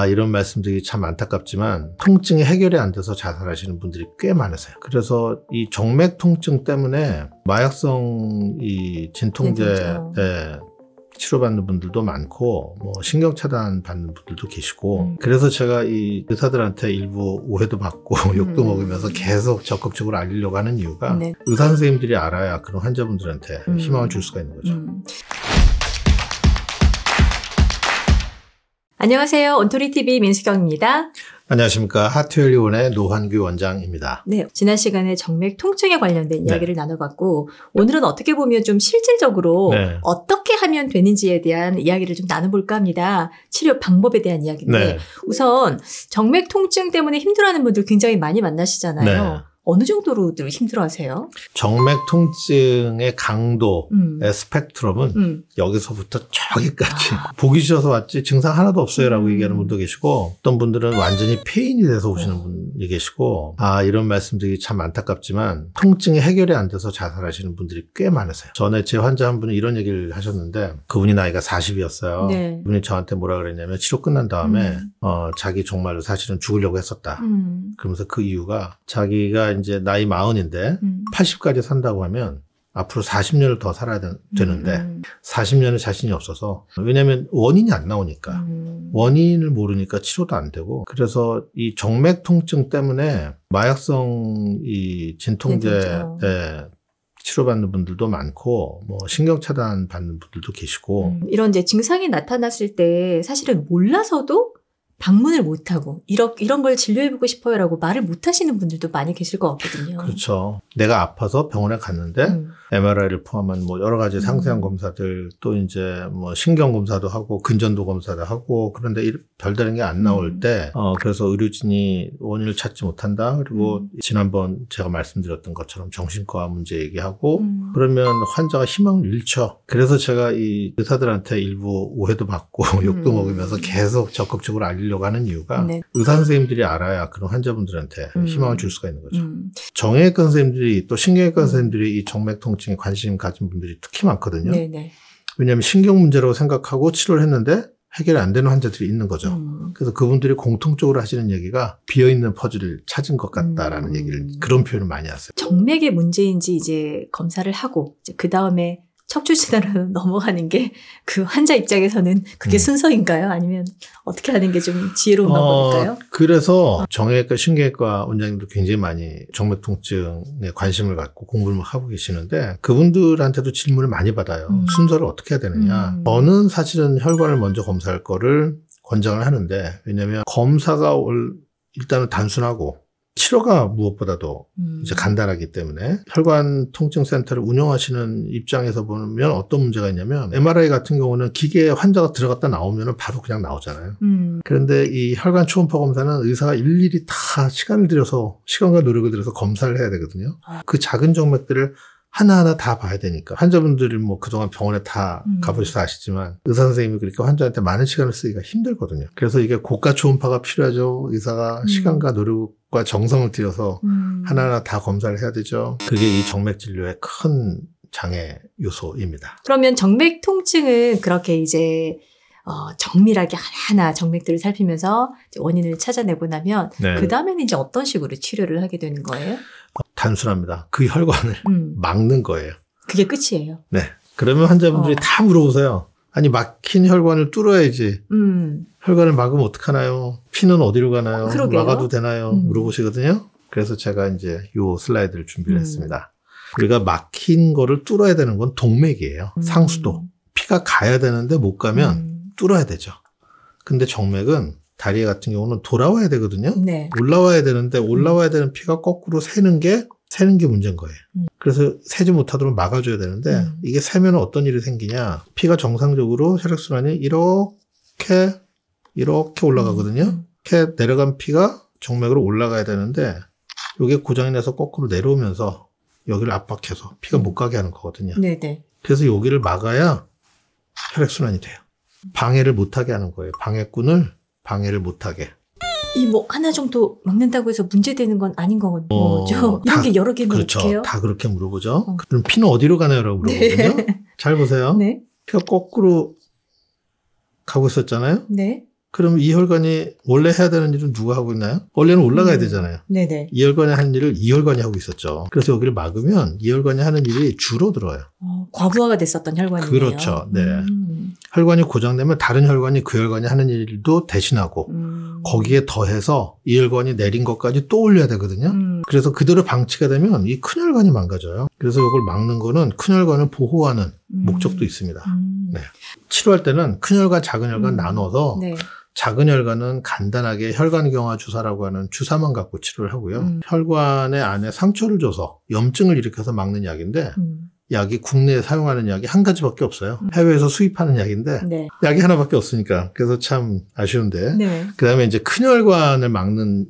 이런 말씀드리기 참 안타깝지만 통증이 해결이 안 돼서 자살하시는 분들이 꽤 많으세요. 그래서 이 정맥 통증 때문에 마약성 이 진통제 치료받는 분들도 많고 뭐 신경차단 받는 분들도 계시고 그래서 제가 이 의사들한테 일부 오해도 받고 욕도 먹으면서 계속 적극적으로 알리려고 하는 이유가 의사 선생님들이 알아야 그런 환자분들한테 희망을 줄 수가 있는 거죠. 안녕하세요. 온토리TV 민수경입니다. 안녕하십니까. 하트혈리원의 노환규 원장입니다. 네, 지난 시간에 정맥 통증에 관련된 이야기를 나눠봤고 오늘은 어떻게 보면 좀 실질적으로 어떻게 하면 되는지에 대한 이야기를 좀 나눠볼까 합니다. 치료 방법에 대한 이야기인데 우선 정맥 통증 때문에 힘들어하는 분들 굉장히 많이 만나시잖아요. 어느 정도로들 힘들어하세요? 정맥 통증의 강도의 스펙트럼은 여기서부터 저기까지 보기 싫어서 왔지 증상 하나도 없어요 라고 얘기하는 분도 계시고 어떤 분들은 완전히 폐인이 돼서 오시는 분이 계시고 이런 말씀드리기 참 안타깝지만 통증이 해결이 안 돼서 자살하시는 분들이 꽤 많으세요. 전에 제 환자 한 분은 이런 얘기를 하셨는데 그분이 나이가 40이었어요. 그분이 저한테 뭐라 그랬냐면 치료 끝난 다음에 자기 정말로 사실은 죽으려고 했었다. 그러면서 그 이유가 자기가 이제 나이 40인데 80까지 산다고 하면 앞으로 40년을 더 살아야 되는데 40년은 자신이 없어서 왜냐하면 원인이 안 나오니까 원인을 모르니까 치료도 안 되고 그래서 이 정맥 통증 때문에 마약성 이 진통제 치료받는 분들도 많고 뭐 신경차단 받는 분들도 계시고 이런 이제 증상이 나타났을 때 사실은 몰라서도 방문을 못하고 이런 걸 진료해보고 싶어요라고 말을 못하시는 분들도 많이 계실 것 같거든요. 그렇죠. 내가 아파서 병원에 갔는데 MRI를 포함한 뭐 여러 가지 상세한 검사들 또 이제 뭐 신경 검사도 하고 근전도 검사도 하고 그런데 별다른 게 안 나올 때 그래서 의료진이 원인을 찾지 못한다. 그리고 지난번 제가 말씀드렸던 것처럼 정신과 문제 얘기하고 그러면 환자가 희망을 잃죠. 그래서 제가 이 의사들한테 일부 오해도 받고 욕도 먹으면서 계속 적극적으로 알리려고 하는 이유가 의사 선생님들이 알아야 그런 환자분들한테 희망을 줄 수가 있는 거죠. 정형외과 선생님들이 또 신경외과 선생님들이 이 정맥 통증에 관심 가진 분들이 특히 많거든요. 왜냐하면 신경 문제라고 생각하고 치료를 했는데 해결이 안 되는 환자들이 있는 거죠. 그래서 그분들이 공통적으로 하시는 얘기가 비어있는 퍼즐을 찾은 것 같다라는 얘기를 그런 표현을 많이 하세요. 정맥의 문제인지 이제 검사를 하고 그 다음에 척추진화로 넘어가는 게 그 환자 입장에서는 그게 순서인가요? 아니면 어떻게 하는 게 좀 지혜로운 방법일까요? 그래서 정형외과, 신경외과 원장님도 굉장히 많이 정맥 통증에 관심을 갖고 공부를 하고 계시는데 그분들한테도 질문을 많이 받아요. 순서를 어떻게 해야 되느냐. 저는 사실은 혈관을 먼저 검사할 거를 권장을 하는데 왜냐하면 검사가 일단은 단순하고 치료가 무엇보다도 이제 간단하기 때문에 혈관 통증 센터를 운영하시는 입장에서 보면 어떤 문제가 있냐면 MRI 같은 경우는 기계에 환자가 들어갔다 나오면 바로 그냥 나오잖아요. 그런데 이 혈관 초음파 검사는 의사가 일일이 다 시간과 노력을 들여서 검사를 해야 되거든요. 그 작은 정맥들을 하나하나 다 봐야 되니까 환자분들이 뭐 그동안 병원에 다 가보셔서 아시지만 의사 선생님이 그렇게 환자한테 많은 시간을 쓰기가 힘들거든요. 그래서 이게 고가 초음파가 필요하죠. 의사가 시간과 노력과 정성을 들여서 하나하나 다 검사를 해야 되죠. 그게 이 정맥 진료의 큰 장애 요소입니다. 그러면 정맥 통증은 그렇게 이제 정밀하게 하나하나 정맥들을 살피면서 원인을 찾아내고 나면 그 다음에는 이제 어떤 식으로 치료를 하게 되는 거예요? 단순합니다. 그 혈관을 막는 거예요. 그게 끝이에요. 네. 그러면 환자분들이 다 물어보세요. 아니 막힌 혈관을 뚫어야지. 혈관을 막으면 어떡하나요? 피는 어디로 가나요? 막아도 되나요? 물어보시거든요. 그래서 제가 이제 요 슬라이드를 준비를 했습니다. 우리가 막힌 거를 뚫어야 되는 건 동맥이에요. 상수도. 피가 가야 되는데 못 가면 뚫어야 되죠. 근데 정맥은 다리 같은 경우는 돌아와야 되거든요. 올라와야 되는데 올라와야 되는 피가 거꾸로 새는 게 문제인 거예요. 그래서 새지 못하도록 막아줘야 되는데 이게 새면 어떤 일이 생기냐. 피가 정상적으로 혈액순환이 이렇게 올라가거든요. 이렇게 내려간 피가 정맥으로 올라가야 되는데 이게 고장이 나서 거꾸로 내려오면서 여기를 압박해서 피가 못 가게 하는 거거든요. 그래서 여기를 막아야 혈액순환이 돼요. 방해를 못하게 하는 거예요. 방해꾼을 방해를 못하게. 뭐 하나 정도 막는다고 해서 문제되는 건 아닌 거죠. 이런 게 여러 개면 어떡해요? 그렇죠. 다 그렇게 물어보죠. 그럼 피는 어디로 가나요? 라고 물어보거든요. 잘 보세요. 피가 거꾸로 가고 있었잖아요. 그럼 이 혈관이 원래 해야 되는 일은 누가 하고 있나요? 원래는 올라가야 되잖아요. 네네. 이 혈관이 하는 일을 이 혈관이 하고 있었죠. 그래서 여기를 막으면 이 혈관이 하는 일이 줄어들어요. 과부하가 됐었던 혈관이네요. 그렇죠. 네. 혈관이 고장되면 다른 혈관이 그 혈관이 하는 일도 대신하고 거기에 더해서 이 혈관이 내린 것까지 또 올려야 되거든요. 그래서 그대로 방치가 되면 이 큰 혈관이 망가져요. 그래서 이걸 막는 거는 큰 혈관을 보호하는 목적도 있습니다. 네. 치료할 때는 큰 혈관, 작은 혈관 나눠서 네. 작은 혈관은 간단하게 혈관경화 주사라고 하는 주사만 갖고 치료를 하고요. 혈관의 안에 상처를 줘서 염증을 일으켜서 막는 약인데 약이 국내에 사용하는 약이 한 가지밖에 없어요. 해외에서 수입하는 약인데 네. 약이 하나밖에 없으니까 그래서 참 아쉬운데 네. 그다음에 이제 큰 혈관을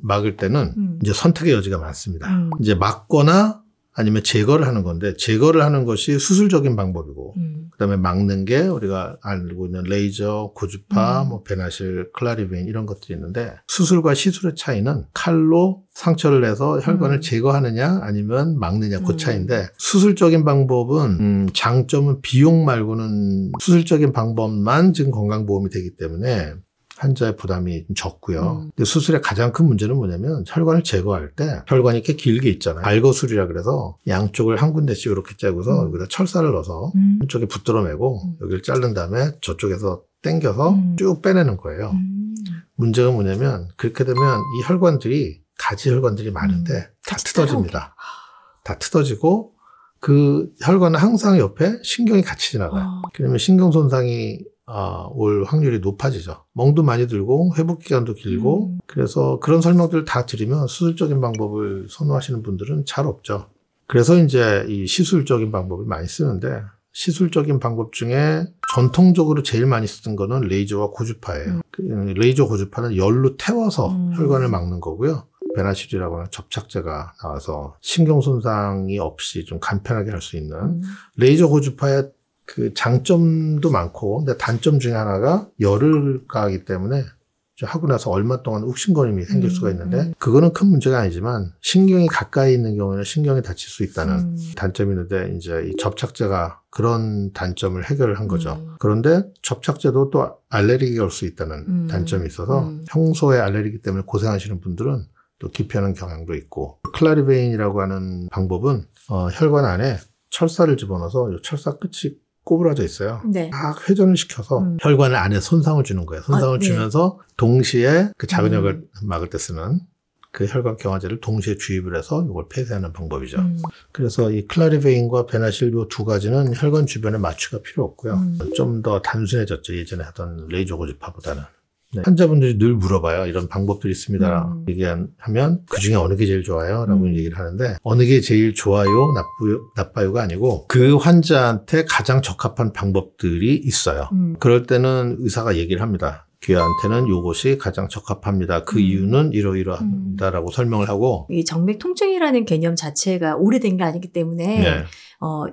막을 때는 이제 선택의 여지가 많습니다. 이제 막거나 아니면 제거를 하는 건데 제거를 하는 것이 수술적인 방법이고 그다음에 막는 게 우리가 알고 있는 레이저, 고주파, 뭐 베나실, 클라리베인 이런 것들이 있는데 수술과 시술의 차이는 칼로 상처를 내서 혈관을 제거하느냐 아니면 막느냐 그 차이인데 수술적인 방법은 장점은 비용 말고는 수술적인 방법만 지금 건강보험이 되기 때문에 환자의 부담이 좀 적고요. 근데 수술의 가장 큰 문제는 뭐냐면 혈관을 제거할 때 혈관이 이렇게 길게 있잖아요. 발거술이라 그래서 양쪽을 한 군데씩 이렇게 짜고서 여기다 철사를 넣어서 한쪽에 붙들어매고 여기를 자른 다음에 저쪽에서 당겨서 쭉 빼내는 거예요. 문제가 뭐냐면 그렇게 되면 이 혈관들이 가지 혈관들이 많은데 다 트어집니다. 다 트어지고 그 혈관은 항상 옆에 신경이 같이 지나가요. 그러면 신경 손상이 올 확률이 높아지죠. 멍도 많이 들고 회복 기간도 길고 그래서 그런 설명들을 다 드리면 수술적인 방법을 선호하시는 분들은 잘 없죠. 그래서 이제 이 시술적인 방법을 많이 쓰는데 시술적인 방법 중에 전통적으로 제일 많이 쓰던 거는 레이저와 고주파예요. 레이저 고주파는 열로 태워서 혈관을 막는 거고요. 베나실이라고 하는 접착제가 나와서 신경 손상이 없이 좀 간편하게 할 수 있는 레이저 고주파의 그 장점도 많고, 근데 단점 중에 하나가 열을 가하기 때문에 하고 나서 얼마 동안 욱신거림이 생길 수가 있는데, 그거는 큰 문제가 아니지만, 신경이 가까이 있는 경우에는 신경이 다칠 수 있다는 단점이 있는데, 이제 이 접착제가 그런 단점을 해결을 한 거죠. 그런데 접착제도 또 알레르기가 올 수 있다는 단점이 있어서, 평소에 알레르기 때문에 고생하시는 분들은 또 기피하는 경향도 있고, 클라리베인이라고 하는 방법은, 혈관 안에 철사를 집어넣어서 이 철사 끝이 꼬부라져 있어요. 네. 막 회전을 시켜서 혈관 안에 손상을 주는 거예요. 손상을 주면서 동시에 그 작은 혈관을 막을 때 쓰는 그 혈관 경화제를 동시에 주입을 해서 이걸 폐쇄하는 방법이죠. 그래서 이 클라리베인과 베나실 이 두 가지는 혈관 주변에 마취가 필요 없고요. 좀 더 단순해졌죠. 예전에 하던 레이저 고주파보다는. 네. 환자분들이 늘 물어봐요. 이런 방법들이 있습니다. 얘기하면 그중에 어느 게 제일 좋아요? 라고 얘기를 하는데 어느 게 제일 좋아요? 나빠요가 아니고 그 환자한테 가장 적합한 방법들이 있어요. 그럴 때는 의사가 얘기를 합니다. 귀하한테는 이것이 가장 적합합니다. 그 이유는 이러이러합니다라고 설명을 하고 이 정맥 통증이라는 개념 자체가 오래된 게 아니기 때문에 네.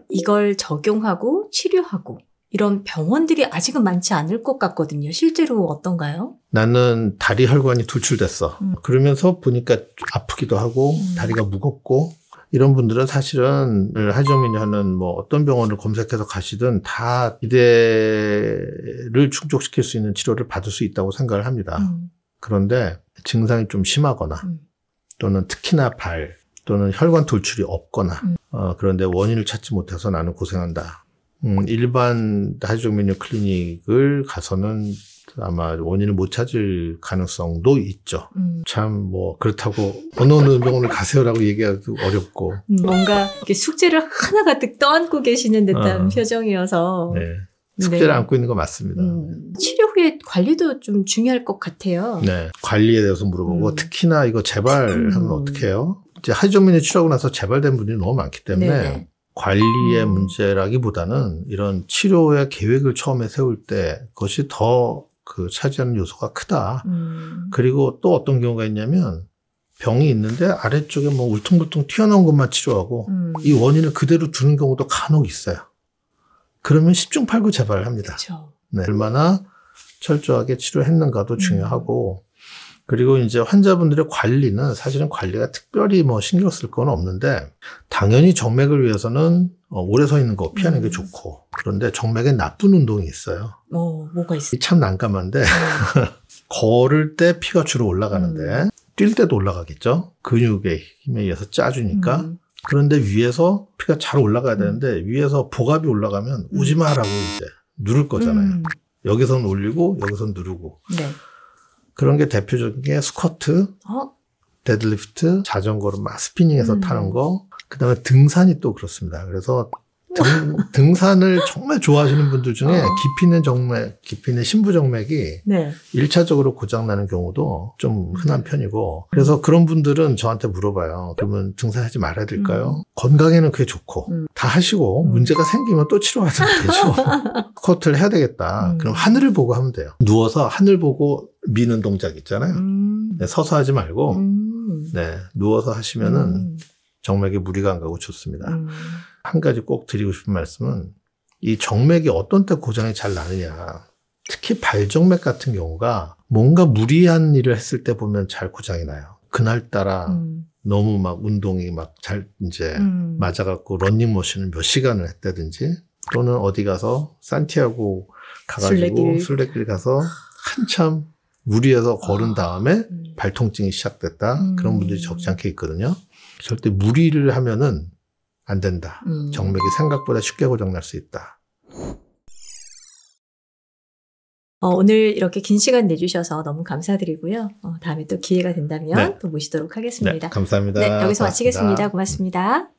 이걸 적용하고 치료하고 이런 병원들이 아직은 많지 않을 것 같거든요. 실제로 어떤가요? 나는 다리 혈관이 돌출됐어. 그러면서 보니까 아프기도 하고 다리가 무겁고 이런 분들은 사실은 하정민이 하는 뭐 어떤 병원을 검색해서 가시든 다 기대를 충족시킬 수 있는 치료를 받을 수 있다고 생각을 합니다. 그런데 증상이 좀 심하거나 또는 특히나 발 또는 혈관 돌출이 없거나 그런데 원인을 찾지 못해서 나는 고생한다. 일반 하지정맥류 클리닉을 가서는 아마 원인을 못 찾을 가능성도 있죠. 참 뭐 그렇다고 어느 병원을 가세요라고 얘기하기도 어렵고 뭔가 이렇게 숙제를 하나가득 떠안고 계시는 듯한 표정이어서 네. 숙제를 안고 있는 거 맞습니다. 치료 후에 관리도 좀 중요할 것 같아요. 네, 관리에 대해서 물어보고 특히나 이거 재발하면 어떻게 해요? 이제 하지정맥류 치료하고 나서 재발된 분들이 너무 많기 때문에 네네. 관리의 문제라기보다는 이런 치료의 계획을 처음에 세울 때 그것이 더 그 차지하는 요소가 크다. 그리고 또 어떤 경우가 있냐면 병이 있는데 아래쪽에 뭐 울퉁불퉁 튀어나온 것만 치료하고 이 원인을 그대로 두는 경우도 간혹 있어요. 그러면 10중 8구 재발을 합니다. 그렇죠. 네, 얼마나 철저하게 치료했는가도 중요하고 그리고 이제 환자분들의 관리는 사실은 관리가 특별히 뭐 신경 쓸 건 없는데 당연히 정맥을 위해서는 오래 서 있는 거 피하는 게 좋고 그런데 정맥에 나쁜 운동이 있어요. 뭐가 있어요? 참 난감한데 걸을 때 피가 주로 올라가는데 뛸 때도 올라가겠죠. 근육의 힘에 의해서 짜주니까. 그런데 위에서 피가 잘 올라가야 되는데 위에서 복압이 올라가면 오지 마라고 이제 누를 거잖아요. 여기서는 올리고 여기서는 누르고. 네. 그런 게 대표적인 게 스쿼트, 데드리프트, 자전거를 막 스피닝해서 타는 거. 그다음에 등산이 또 그렇습니다. 그래서 등산을 정말 좋아하시는 분들 중에 깊이 있는 심부정맥이 네. 1차적으로 고장나는 경우도 좀 흔한 편이고 그래서 그런 분들은 저한테 물어봐요. 그러면 등산하지 말아야 될까요? 건강에는 그게 좋고 다 하시고 문제가 생기면 또 치료하시면 되죠. 스쿼트를 해야 되겠다. 그럼 하늘을 보고 하면 돼요. 누워서 하늘 보고 미는 동작 있잖아요. 네, 서서 하지 말고 네, 누워서 하시면은 정맥에 무리가 안 가고 좋습니다. 한 가지 꼭 드리고 싶은 말씀은 이 정맥이 어떤 때 고장이 잘 나느냐. 특히 발정맥 같은 경우가 뭔가 무리한 일을 했을 때 보면 잘 고장이 나요. 그날따라 너무 막 운동이 막 잘 이제 맞아갖고 러닝머신을 몇 시간을 했다든지 또는 어디 가서 산티아고 가가지고 순례길 가서 한참 무리해서 걸은 다음에 발통증이 시작됐다. 그런 분들이 적지 않게 있거든요. 절대 무리를 하면은 안 된다. 정맥이 생각보다 쉽게 고장날 수 있다. 오늘 이렇게 긴 시간 내주셔서 너무 감사드리고요. 다음에 또 기회가 된다면 또 모시도록 하겠습니다. 네, 감사합니다. 네, 여기서 고맙습니다. 마치겠습니다. 고맙습니다.